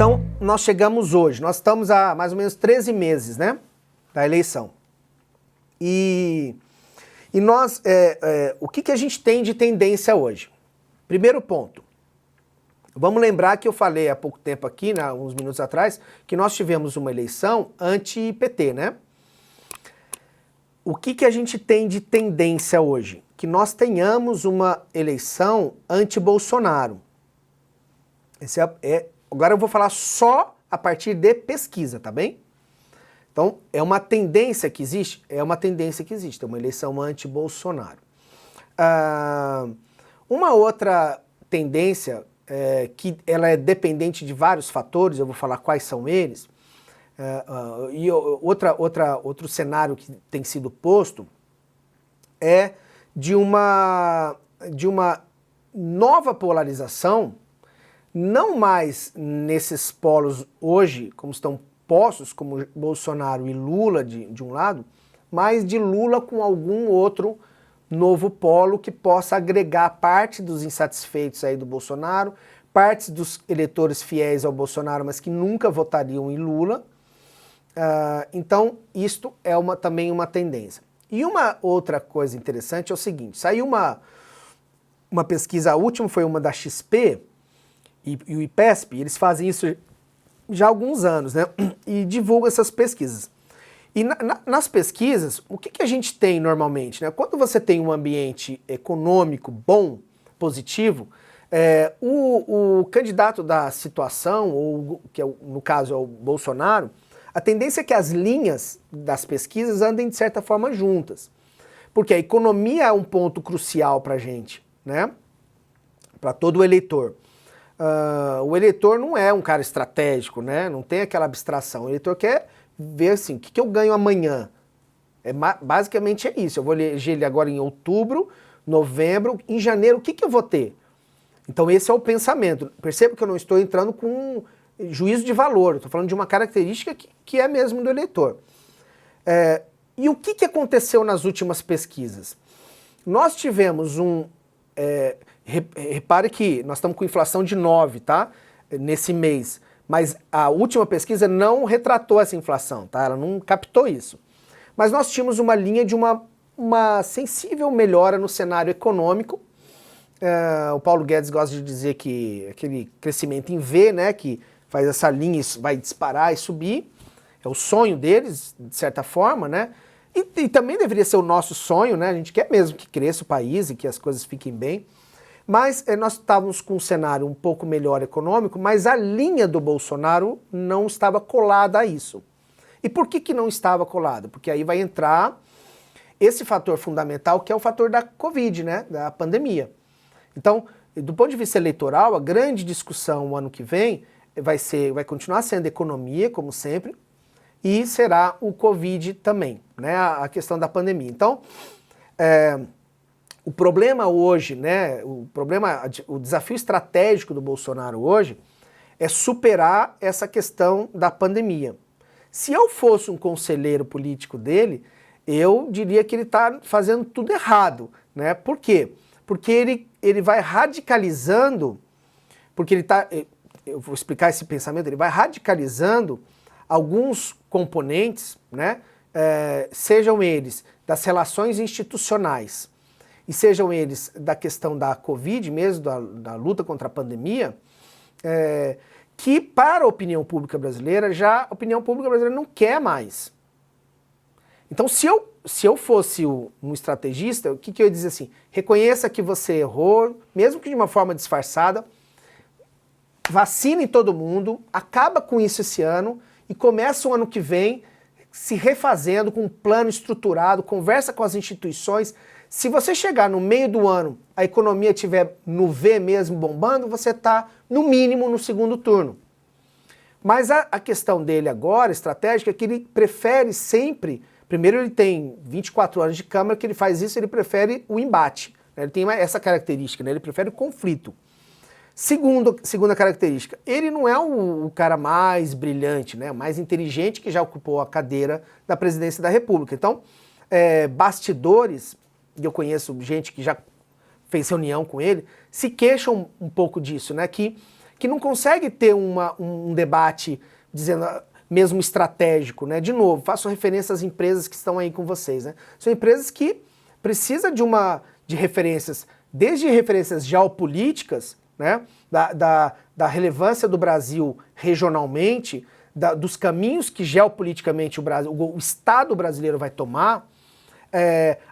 Então, nós chegamos hoje, nós estamos há mais ou menos 13 meses, né, da eleição. E nós, o que a gente tem de tendência hoje? Primeiro ponto, vamos lembrar que eu falei há pouco tempo aqui, uns minutos atrás, que nós tivemos uma eleição anti-PT, né? O que a gente tem de tendência hoje? Que nós tenhamos uma eleição anti-Bolsonaro. Agora eu vou falar só a partir de pesquisa, tá bem? Então, é uma tendência que existe? É uma tendência que existe, é uma eleição anti-Bolsonaro. Uma outra tendência, que ela é dependente de vários fatores, eu vou falar quais são eles, e outro cenário que tem sido posto é de uma nova polarização, não mais nesses polos hoje, como estão postos, como Bolsonaro e Lula de um lado, mas de Lula com algum outro novo polo que possa agregar parte dos insatisfeitos aí do Bolsonaro, partes dos eleitores fiéis ao Bolsonaro, mas que nunca votariam em Lula. Então, isto é também uma tendência. E uma outra coisa interessante é o seguinte, saiu uma pesquisa, a última foi uma da XP e o IPESP, eles fazem isso já há alguns anos, né? E divulgam essas pesquisas. E nas pesquisas, o que a gente tem normalmente, né? Quando você tem um ambiente econômico bom, positivo, o candidato da situação, ou que no caso é o Bolsonaro, a tendência é que as linhas das pesquisas andem de certa forma juntas. Porque a economia é um ponto crucial para a gente, né? Para todo o eleitor. O eleitor não é um cara estratégico, né? Não tem aquela abstração. O eleitor quer ver assim, o que eu ganho amanhã? Basicamente é isso. Eu vou eleger ele agora em outubro, novembro, em janeiro, o que eu vou ter? Então esse é o pensamento. Perceba que eu não estou entrando com juízo de valor, eu estou falando de uma característica que é mesmo do eleitor. E o que aconteceu nas últimas pesquisas? Nós tivemos repare que nós estamos com inflação de 9, tá? Nesse mês. Mas a última pesquisa não retratou essa inflação, tá? Ela não captou isso. Mas nós tínhamos uma linha de uma sensível melhora no cenário econômico. O Paulo Guedes gosta de dizer que aquele crescimento em V, né? Que faz essa linha, vai disparar e subir. É o sonho deles, de certa forma, né? E também deveria ser o nosso sonho, né? A gente quer mesmo que cresça o país e que as coisas fiquem bem. Mas nós estávamos com um cenário um pouco melhor econômico, mas a linha do Bolsonaro não estava colada a isso. E por que não estava colada? Porque aí vai entrar esse fator fundamental, que é o fator da Covid, né? Da pandemia. Então, do ponto de vista eleitoral, a grande discussão o ano que vem vai continuar sendo economia, como sempre, e será o Covid também, né? A questão da pandemia. Então, o problema hoje, né, o desafio estratégico do Bolsonaro hoje é superar essa questão da pandemia. Se eu fosse um conselheiro político dele, eu diria que ele está fazendo tudo errado, né? Por quê? Porque ele vai radicalizando, eu vou explicar esse pensamento, ele vai radicalizando alguns componentes, né? Sejam eles das relações institucionais, e sejam eles da questão da Covid mesmo, da luta contra a pandemia, que para a opinião pública brasileira, a opinião pública brasileira não quer mais. Então, se eu fosse um estrategista, o que eu ia dizer assim? Reconheça que você errou, mesmo que de uma forma disfarçada, vacine todo mundo, acaba com isso esse ano e começa o ano que vem se refazendo com um plano estruturado, conversa com as instituições. Se você chegar no meio do ano, a economia estiver no V mesmo bombando, você está, no mínimo, no segundo turno. Mas a questão dele agora, estratégica, é que ele prefere sempre... Primeiro, ele tem 24 horas de Câmara, que ele faz isso, ele prefere o embate. Né? Ele tem essa característica, né? Ele prefere o conflito. Segunda característica, ele não é o cara mais brilhante, né? Mais inteligente que já ocupou a cadeira da presidência da República. Então, bastidores... e eu conheço gente que já fez reunião com ele, se queixam um pouco disso, né? Que que não consegue ter um debate dizendo, mesmo estratégico, né? De novo, faço referência às empresas que estão aí com vocês, né? São empresas que precisam de referências, desde referências geopolíticas, né? Da relevância do Brasil regionalmente, dos caminhos que geopoliticamente o Estado brasileiro vai tomar,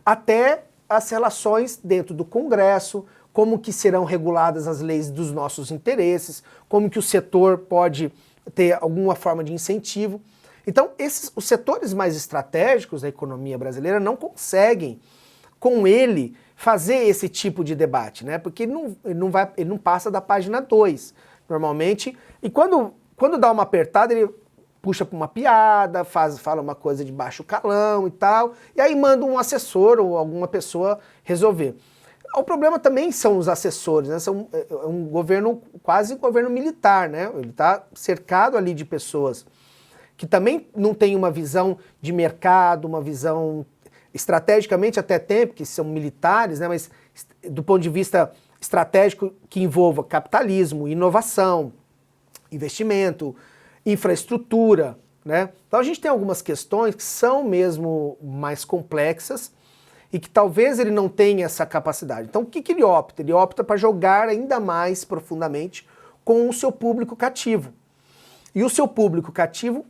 até as relações dentro do Congresso, como que serão reguladas as leis dos nossos interesses, como que o setor pode ter alguma forma de incentivo. Então, os setores mais estratégicos da economia brasileira não conseguem, com ele, fazer esse tipo de debate, né? Porque ele não passa da página 2, normalmente. E quando dá uma apertada, ele puxa para uma piada, fala uma coisa de baixo calão e tal, e aí manda um assessor ou alguma pessoa resolver. O problema também são os assessores, né? É um governo, quase governo militar, né? Ele está cercado ali de pessoas que também não têm uma visão de mercado, uma visão estrategicamente até tem, porque são militares, né? Mas do ponto de vista estratégico que envolva capitalismo, inovação, investimento, infraestrutura, né? Então a gente tem algumas questões que são mesmo mais complexas e que talvez ele não tenha essa capacidade. Então o que ele opta? Ele opta para jogar ainda mais profundamente com o seu público cativo. E o seu público cativo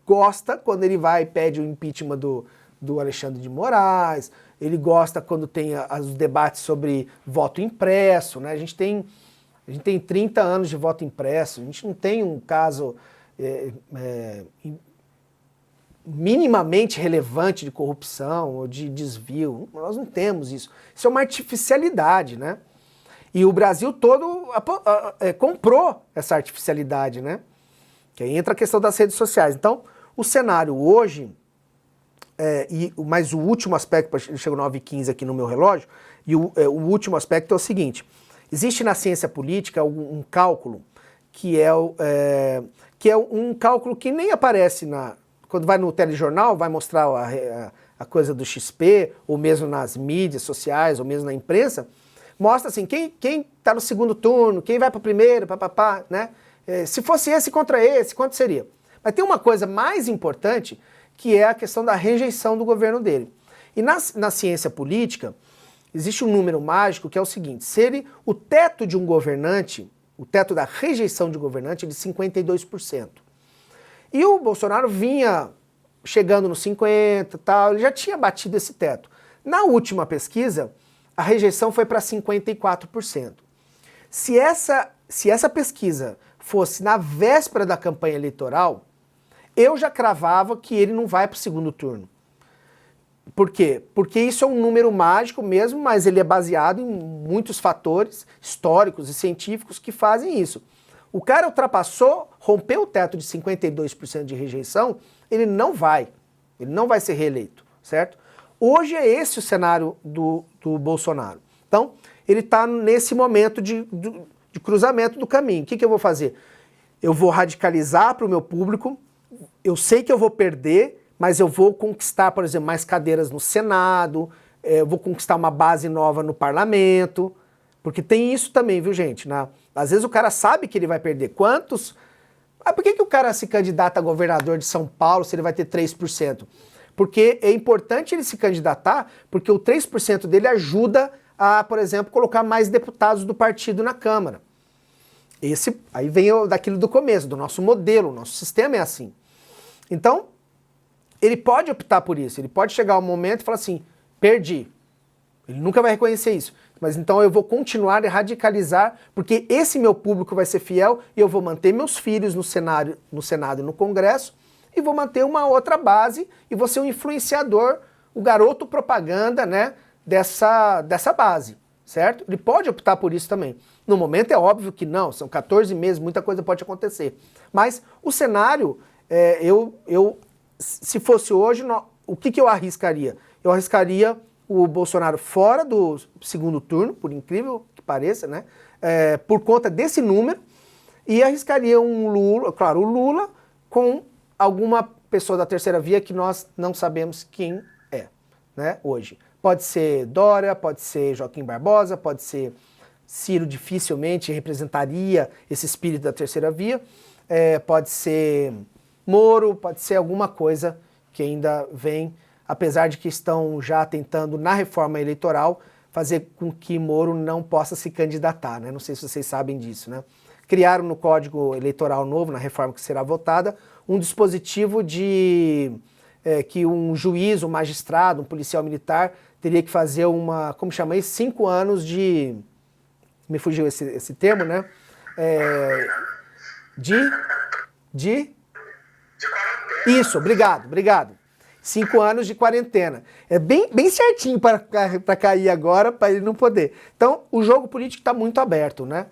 gosta quando ele vai e pede o impeachment do Alexandre de Moraes, ele gosta quando tem os debates sobre voto impresso, né? A gente tem 30 anos de voto impresso, a gente não tem um caso minimamente relevante de corrupção ou de desvio, nós não temos isso. Isso é uma artificialidade, né? E o Brasil todo comprou essa artificialidade, né? Que aí entra a questão das redes sociais. Então, o cenário hoje, mas o último aspecto, chegou 9h15 aqui no meu relógio, e o último aspecto é o seguinte: existe na ciência política um cálculo que é um cálculo que nem aparece quando vai no telejornal, vai mostrar a coisa do XP, ou mesmo nas mídias sociais, ou mesmo na imprensa, mostra assim, quem tá no segundo turno, quem vai para o primeiro, papapá, né? Se fosse esse contra esse, quanto seria? Mas tem uma coisa mais importante, que é a questão da rejeição do governo dele. E na ciência política, existe um número mágico que é o seguinte: o teto de um governante, o teto da rejeição de um governante é de 52%. E o Bolsonaro vinha chegando nos 50% e tal, ele já tinha batido esse teto. Na última pesquisa, a rejeição foi para 54%. Se essa pesquisa fosse na véspera da campanha eleitoral, eu já cravava que ele não vai para o segundo turno. Por quê? Porque isso é um número mágico mesmo, mas ele é baseado em muitos fatores históricos e científicos que fazem isso. O cara ultrapassou, rompeu o teto de 52% de rejeição, ele não vai ser reeleito, certo? Hoje é esse o cenário do Bolsonaro. Então, ele está nesse momento de cruzamento do caminho. O que eu vou fazer? Eu vou radicalizar para o meu público, eu sei que eu vou perder, mas eu vou conquistar, por exemplo, mais cadeiras no Senado, eu vou conquistar uma base nova no parlamento, porque tem isso também, viu, gente? Às vezes o cara sabe que ele vai perder. Quantos? Por que o cara se candidata a governador de São Paulo se ele vai ter 3%? Porque é importante ele se candidatar, porque o 3% dele ajuda a, por exemplo, colocar mais deputados do partido na Câmara. Aí vem daquilo do começo, do nosso modelo, o nosso sistema é assim. Então, ele pode optar por isso, ele pode chegar um momento e falar assim, perdi. Ele nunca vai reconhecer isso. Mas então eu vou continuar a radicalizar, porque esse meu público vai ser fiel e eu vou manter meus filhos no Senado e no Congresso e vou manter uma outra base e vou ser um influenciador, o garoto propaganda, né, dessa base, certo? Ele pode optar por isso também. No momento é óbvio que não, são 14 meses, muita coisa pode acontecer. Mas o cenário, se fosse hoje, o que eu arriscaria? Eu arriscaria o Bolsonaro fora do segundo turno, por incrível que pareça, né? Por conta desse número, e arriscaria um Lula, claro, o Lula com alguma pessoa da terceira via que nós não sabemos quem é, né, hoje. Pode ser Dória, pode ser Joaquim Barbosa, pode ser Ciro dificilmente representaria esse espírito da terceira via. Pode ser Moro, pode ser alguma coisa que ainda vem, apesar de que estão já tentando, na reforma eleitoral, fazer com que Moro não possa se candidatar, né? Não sei se vocês sabem disso, né? Criaram no Código Eleitoral novo, na reforma que será votada, um dispositivo de que um juiz, um magistrado, um policial militar teria que fazer como chama isso? 5 anos de... Me fugiu esse termo, né? Isso, obrigado. 5 anos de quarentena. É bem certinho para cair agora, para ele não poder. Então, o jogo político está muito aberto, né?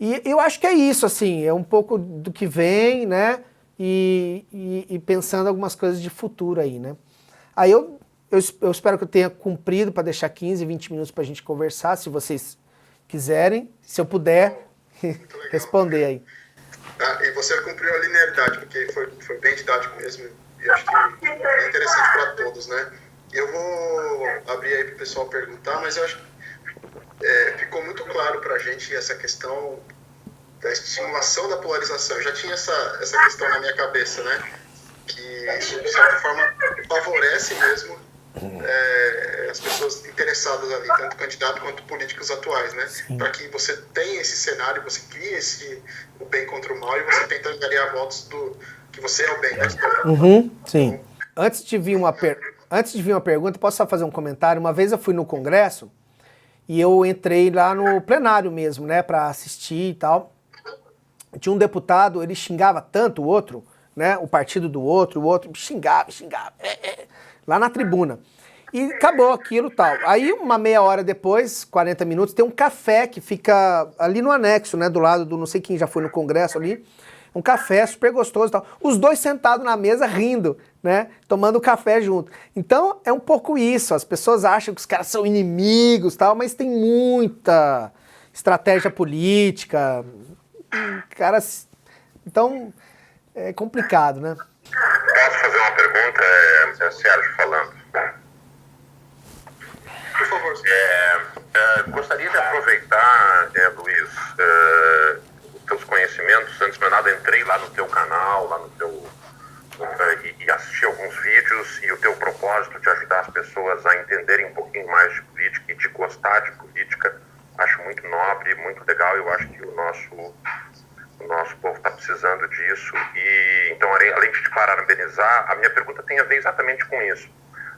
E eu acho que é isso, assim, é um pouco do que vem, né? E pensando algumas coisas de futuro aí, né? Aí eu espero que eu tenha cumprido para deixar 15, 20 minutos para a gente conversar, se vocês quiserem, se eu puder responder aí. E você cumpriu a linearidade, porque foi bem didático mesmo, e acho que é interessante para todos, né? Eu vou abrir aí para o pessoal perguntar, mas eu acho que ficou muito claro para a gente essa questão da estimulação da polarização. Eu já tinha essa questão na minha cabeça, né? Que isso, de certa forma, favorece mesmo as pessoas interessadas ali, tanto candidato quanto políticos atuais, né? Para que você tenha esse cenário, você cria o bem contra o mal e você tenta angariar votos que você é o bem, né? Sim. Antes de vir uma pergunta, posso só fazer um comentário? Uma vez eu fui no Congresso e eu entrei lá no plenário mesmo, né, para assistir e tal. Tinha um deputado, ele xingava tanto o outro, né, o partido do outro, o outro xingava, lá na tribuna. E acabou aquilo e tal. Aí, uma meia hora depois, 40 minutos, tem um café que fica ali no anexo, né, do lado do, não sei quem já foi no Congresso ali, um café super gostoso e tal. Os dois sentados na mesa rindo, né, tomando café junto. Então, é um pouco isso, as pessoas acham que os caras são inimigos e tal, mas tem muita estratégia política, caras... Então, é complicado, né? Posso fazer uma pergunta? É Sérgio falando. Por favor. Gostaria de aproveitar, Luiz, os teus conhecimentos. Antes de nada, entrei lá no teu canal, e assisti alguns vídeos, e o teu propósito de ajudar as pessoas a entenderem um pouquinho mais de política e de gostar de política, acho muito nobre, muito legal. Eu acho que o nosso povo está precisando disso. E então, além de te parabenizar, a minha pergunta tem a ver exatamente com isso.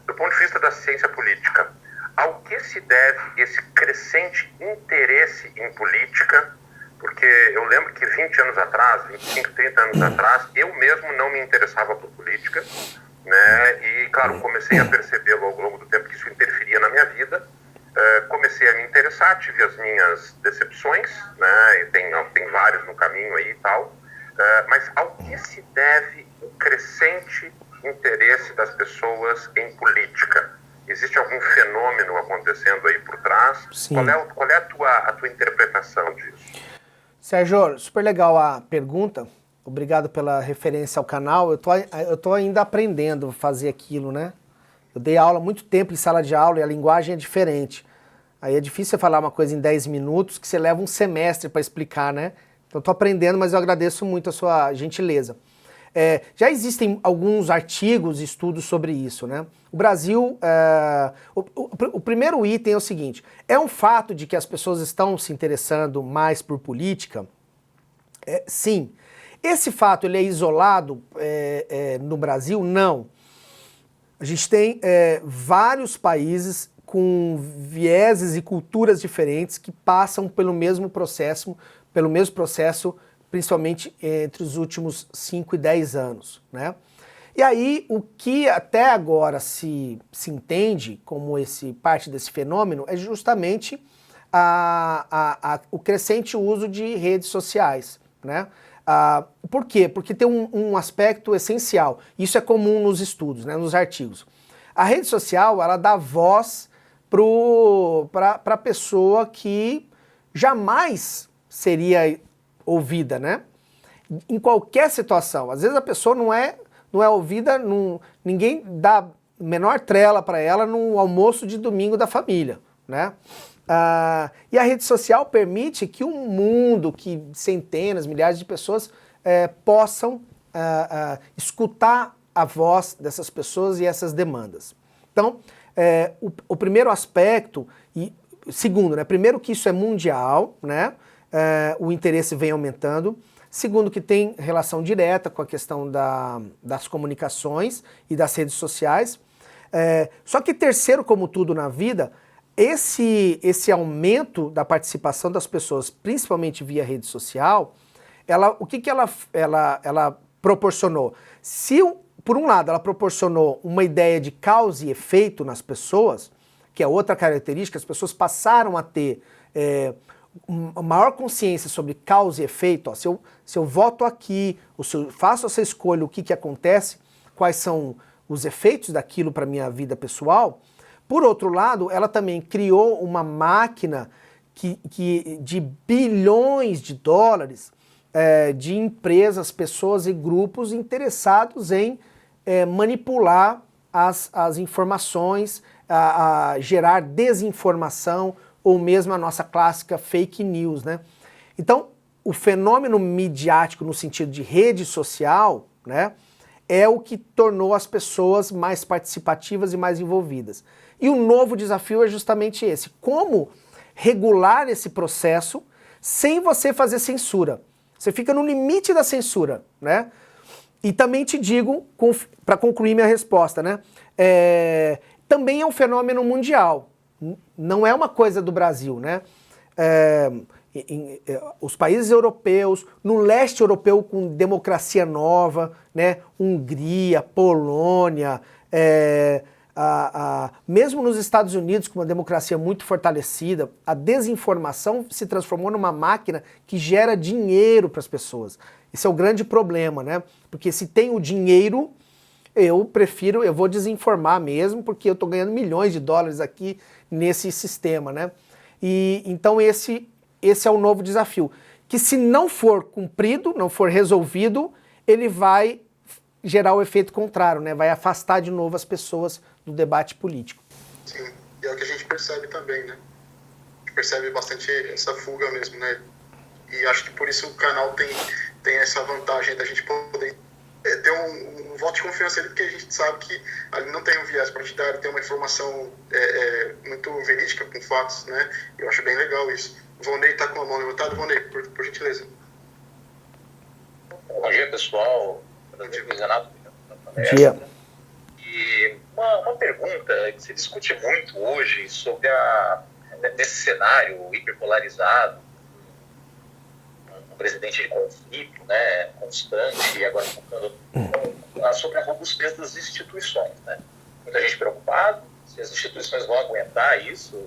Do ponto de vista da ciência política, ao que se deve esse crescente interesse em política? Porque eu lembro que 20 anos atrás, 25, 30 anos atrás, eu mesmo não me interessava por política, né? E, claro, comecei a perceber ao longo do tempo que isso interferia na minha vida. Comecei a me interessar, tive as minhas decepções, né? E tem vários no caminho aí e tal. Mas ao que se deve o crescente interesse das pessoas em política? Existe algum fenômeno acontecendo aí por trás? Sim. Qual é a tua interpretação disso? Sérgio, super legal a pergunta. Obrigado pela referência ao canal. Eu tô ainda aprendendo a fazer aquilo, né? Eu dei aula há muito tempo em sala de aula e a linguagem é diferente. Aí é difícil você falar uma coisa em 10 minutos que você leva um semestre para explicar, né? Então eu tô aprendendo, mas eu agradeço muito a sua gentileza. Já existem alguns artigos e estudos sobre isso, né? O Brasil, o primeiro item é o seguinte, é um fato de que as pessoas estão se interessando mais por política? Sim. Esse fato, ele é isolado no Brasil? Não. A gente tem vários países com vieses e culturas diferentes que passam pelo mesmo processo, principalmente entre os últimos 5 e 10 anos, né? E aí, o que até agora se entende como parte desse fenômeno é justamente o crescente uso de redes sociais, né? Por quê? Porque tem um aspecto essencial, isso é comum nos estudos, né, nos artigos. A rede social, ela dá voz para a pessoa que jamais seria ouvida, né? Em qualquer situação. Às vezes a pessoa não é ouvida, ninguém dá menor trela para ela no almoço de domingo da família, né? E a rede social permite que um mundo, que centenas, milhares de pessoas possam escutar a voz dessas pessoas e essas demandas. Então, o primeiro aspecto, e segundo, né, primeiro que isso é mundial, né, o interesse vem aumentando. Segundo, que tem relação direta com a questão das comunicações e das redes sociais. Só que terceiro, como tudo na vida, esse aumento da participação das pessoas, principalmente via rede social, o que ela proporcionou? Se, por um lado, ela proporcionou uma ideia de causa e efeito nas pessoas, que é outra característica, as pessoas passaram a ter uma maior consciência sobre causa e efeito. Ó, se eu voto aqui, ou se eu faço essa escolha, o que acontece, quais são os efeitos daquilo para a minha vida pessoal. Por outro lado, ela também criou uma máquina de bilhões de dólares de empresas, pessoas e grupos interessados em manipular as informações, a gerar desinformação, ou mesmo a nossa clássica fake news, né? Então, o fenômeno midiático no sentido de rede social, né, é o que tornou as pessoas mais participativas e mais envolvidas. E o novo desafio é justamente esse: como regular esse processo sem você fazer censura. Você fica no limite da censura, né? E também te digo, para concluir minha resposta, né, também é um fenômeno mundial. Não é uma coisa do Brasil, né? Os países europeus, no leste europeu com democracia nova, né? Hungria, Polônia, mesmo nos Estados Unidos com uma democracia muito fortalecida, a desinformação se transformou numa máquina que gera dinheiro para as pessoas. Esse é o grande problema, né? Porque se tem o dinheiro, eu vou desinformar mesmo, porque eu estou ganhando milhões de dólares aqui nesse sistema, né? E então esse é o novo desafio, que se não for cumprido, não for resolvido, ele vai gerar o efeito contrário, né? Vai afastar de novo as pessoas do debate político. Sim, e é o que a gente percebe também, né? A gente percebe bastante essa fuga mesmo, né? E acho que por isso o canal tem essa vantagem da gente poder ter um voto de confiança ali, porque a gente sabe que ali não tem um viés partidário, tem uma informação muito verídica, com fatos, né? Eu acho bem legal isso. O Vonei está com a mão levantada. Vonei, por gentileza. Bom dia, pessoal. Bom dia. E uma pergunta que se discute muito hoje sobre nesse cenário hiperpolarizado, um presidente de conflito, né, constante, e agora focando sobre a robustez das instituições, né? Muita gente preocupada se as instituições vão aguentar isso.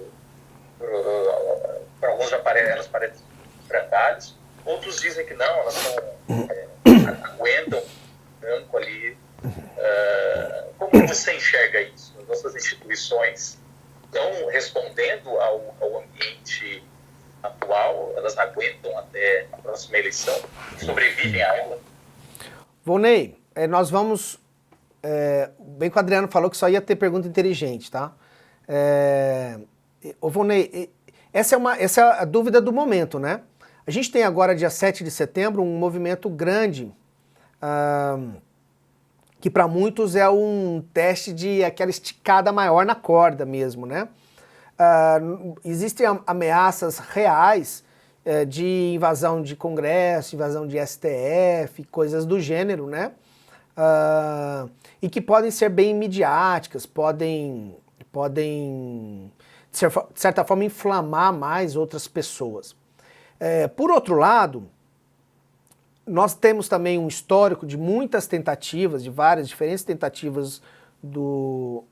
Para alguns elas parecem frangalhos, outros dizem que não, elas aguentam o tranco ali. Como você enxerga isso? As nossas instituições estão respondendo ao ambiente atual? Elas aguentam até a próxima eleição? Sobrevivem a ela? Vonei, nós vamos... bem que o Adriano falou que só ia ter pergunta inteligente, tá? Ô Vonei, essa é a dúvida do momento, né? A gente tem agora, dia 7 de setembro, um movimento grande, que para muitos é um teste de aquela esticada maior na corda mesmo, né? Existem ameaças reais de invasão de Congresso, invasão de STF, coisas do gênero, né? E que podem ser bem midiáticas, podem de certa forma inflamar mais outras pessoas. Por outro lado, nós temos também um histórico de muitas tentativas, de várias diferentes tentativas do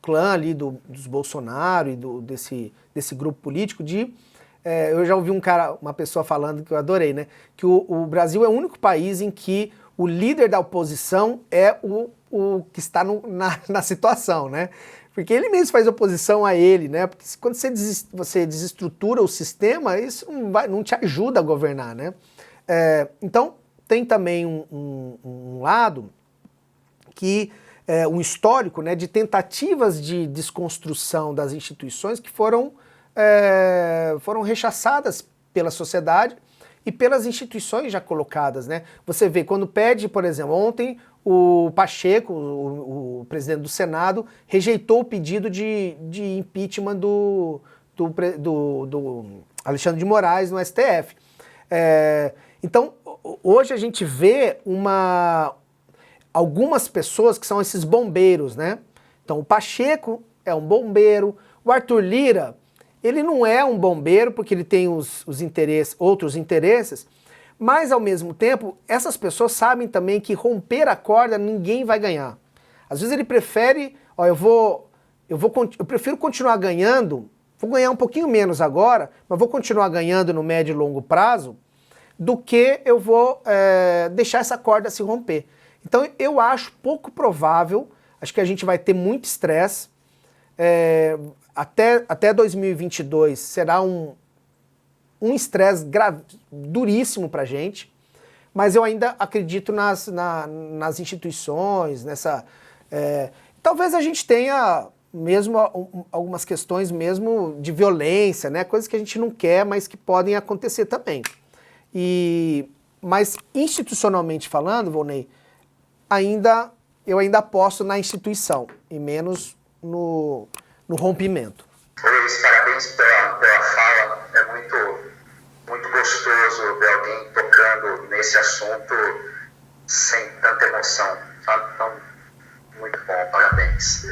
clã ali, dos Bolsonaro e desse grupo político eu já ouvi uma pessoa falando, que eu adorei, né? Que o Brasil é o único país em que o líder da oposição é o que está na situação, né? Porque ele mesmo faz oposição a ele, né? Porque quando você desestrutura o sistema, isso não te ajuda a governar, né? Então, tem também um lado que um histórico, né, de tentativas de desconstrução das instituições que foram foram rechaçadas pela sociedade e pelas instituições já colocadas, né? Você vê, quando pede, por exemplo, ontem o Pacheco, o presidente do Senado, rejeitou o pedido de impeachment do Alexandre de Moraes no STF. Então, hoje a gente vê algumas pessoas que são esses bombeiros, né? Então, o Pacheco é um bombeiro, o Arthur Lira, ele não é um bombeiro porque ele tem outros interesses, mas ao mesmo tempo, essas pessoas sabem também que romper a corda ninguém vai ganhar. Às vezes ele prefere, eu prefiro continuar ganhando, vou ganhar um pouquinho menos agora, mas vou continuar ganhando no médio e longo prazo, do que eu vou deixar essa corda se romper. Então eu acho pouco provável, acho que a gente vai ter muito estresse, até 2022 será um estresse duríssimo pra gente, mas eu ainda acredito nas instituições, talvez a gente tenha mesmo algumas questões mesmo de violência, né, coisas que a gente não quer, mas que podem acontecer também. Mas institucionalmente falando, Volney, eu ainda aposto na instituição e menos no rompimento. Luiz, parabéns pela fala. É muito gostoso ver alguém tocando nesse assunto sem tanta emoção, sabe? Então, muito bom, parabéns.